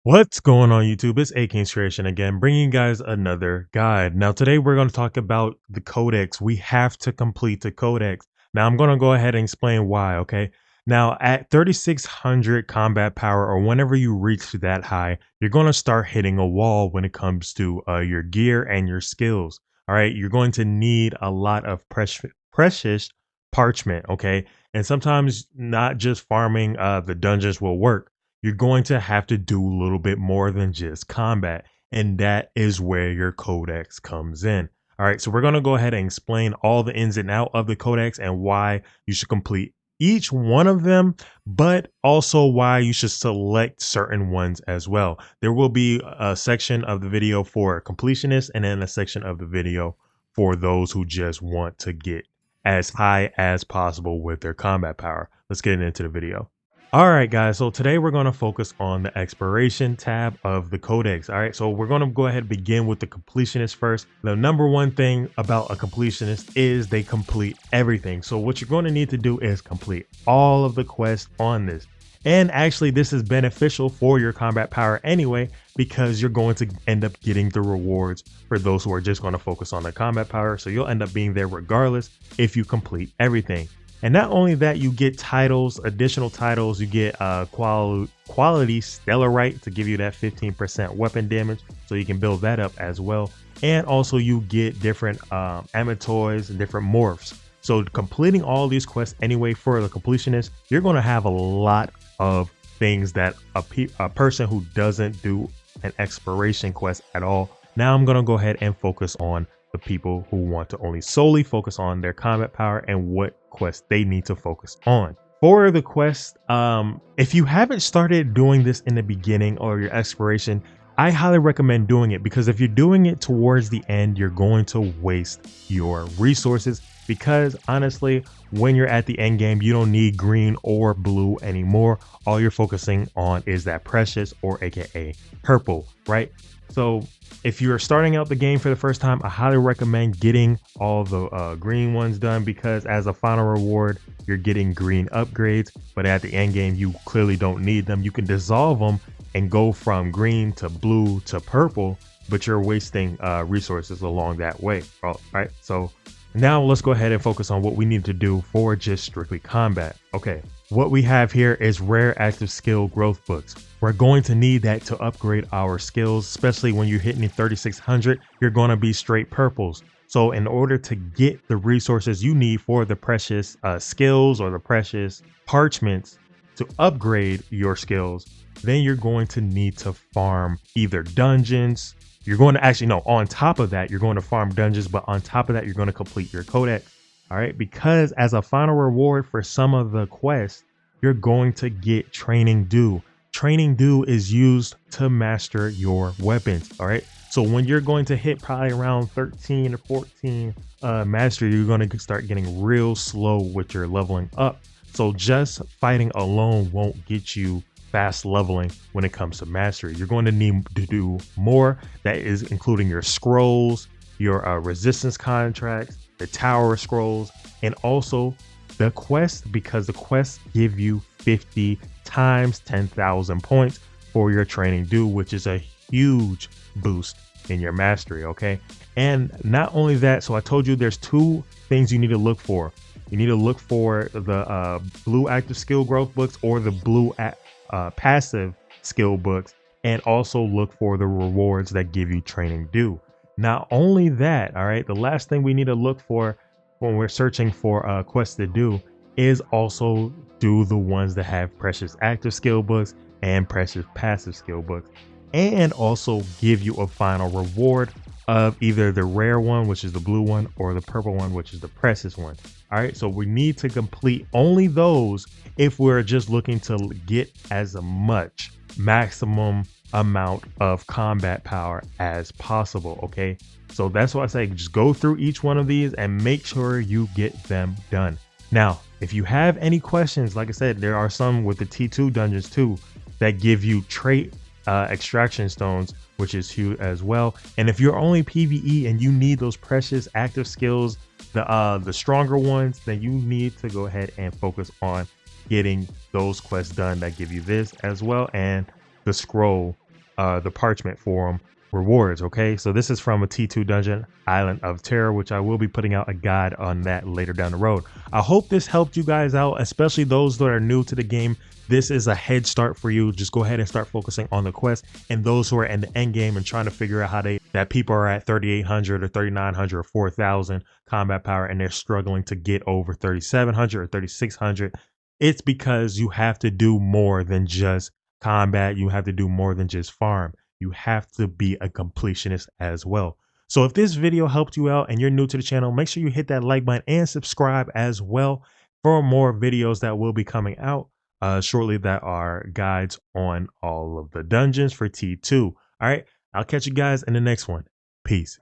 What's going on YouTube? It's AKingsCreation again, bringing you guys another guide. Now today we're going to talk about the Codex. We have to complete the Codex. Now I'm going to go ahead and explain why, okay? Now at 3600 combat power, or whenever you reach that high, you're going to start hitting a wall when it comes to your gear and your skills. All right, you're going to need a lot of precious parchment, okay? And sometimes not just farming the dungeons will work. You're going to have to do a little bit more than just combat. And that is where your codex comes in. All right, so we're going to go ahead and explain all the ins and out of the codex and why you should complete each one of them, but also why you should select certain ones as well. There will be a section of the video for completionists and then a section of the video for those who just want to get as high as possible with their combat power. Let's get into the video. All right, guys. So today we're going to focus on the exploration tab of the Codex. All right. So we're going to go ahead and begin with the completionist first. The number one thing about a completionist is they complete everything. So what you're going to need to do is complete all of the quests on this. And actually, this is beneficial for your combat power anyway, because you're going to end up getting the rewards for those who are just going to focus on the combat power. So you'll end up being there regardless if you complete everything. And not only that, you get titles, additional titles. You get quality stellarite to give you that 15% weapon damage, so you can build that up as well. And also you get different amitois and different morphs. So completing all these quests anyway for the completionist, you're going to have a lot of things that a person who doesn't do an exploration quest at all. Now I'm going to go ahead and focus on the people who want to only solely focus on their combat power and what quest they need to focus on. For the quest, if you haven't started doing this in the beginning or your exploration, I highly recommend doing it, because if you're doing it towards the end, you're going to waste your resources, because honestly, when you're at the end game, you don't need green or blue anymore. All you're focusing on is that precious, or AKA purple, right? So if you're starting out the game for the first time, I highly recommend getting all the green ones done, because as a final reward, you're getting green upgrades. But at the end game, you clearly don't need them. You can dissolve them and go from green to blue to purple, but you're wasting resources along that way. All right. So now let's go ahead and focus on what we need to do for just strictly combat. Okay. What we have here is rare active skill growth books. We're going to need that to upgrade our skills, especially when you're hitting 3600, you're going to be straight purples. So in order to get the resources you need for the precious skills or the precious parchments to upgrade your skills, then you're going to need to farm either dungeons. You're going to actually, no, on top of that, you're going to farm dungeons, but on top of that, you're going to complete your codex. All right, because as a final reward for some of the quests, you're going to get training due. Training due is used to master your weapons. All right, so when you're going to hit probably around 13 or 14 mastery, you're going to start getting real slow with your leveling up. So just fighting alone won't get you fast leveling when it comes to mastery. You're going to need to do more. That is including your scrolls, your resistance contracts, the tower scrolls, and also the quest, because the quests give you 50 times 10,000 points for your training due, which is a huge boost in your mastery. Okay, and not only that, so I told you there's two things you need to look for. You need to look for the blue active skill growth books or the blue passive skill books, and also look for the rewards that give you training due. Not only that, all right, the last thing we need to look for when we're searching for quests to do is also do the ones that have precious active skill books and precious passive skill books, and also give you a final reward of either the rare one, which is the blue one, or the purple one, which is the precious one. All right, so we need to complete only those if we're just looking to get as much maximum amount of combat power as possible. Okay, so that's why I say just go through each one of these and make sure you get them done. Now, if you have any questions, like I said, there are some with the T2 dungeons too that give you trait extraction stones, which is huge as well. And if you're only PvE and you need those precious active skills, the stronger ones, then you need to go ahead and focus on getting those quests done that give you this as well, and the scroll the parchment forum rewards. Okay, so this is from a T2 dungeon, Island of Terror, which I will be putting out a guide on that later down the road. I hope this helped you guys out, especially those that are new to the game. This is a head start for you. Just go ahead and start focusing on the quest, and those who are in the end game and trying to figure out how that people are at 3,800 or 3,900 or 4,000 combat power and they're struggling to get over 3,700 or 3,600. It's because you have to do more than just combat. You have to do more than just farm. You have to be a completionist as well. So if this video helped you out and you're new to the channel, make sure you hit that like button and subscribe as well for more videos that will be coming out shortly, that are guides on all of the dungeons for T2. All right, I'll catch you guys in the next one. Peace.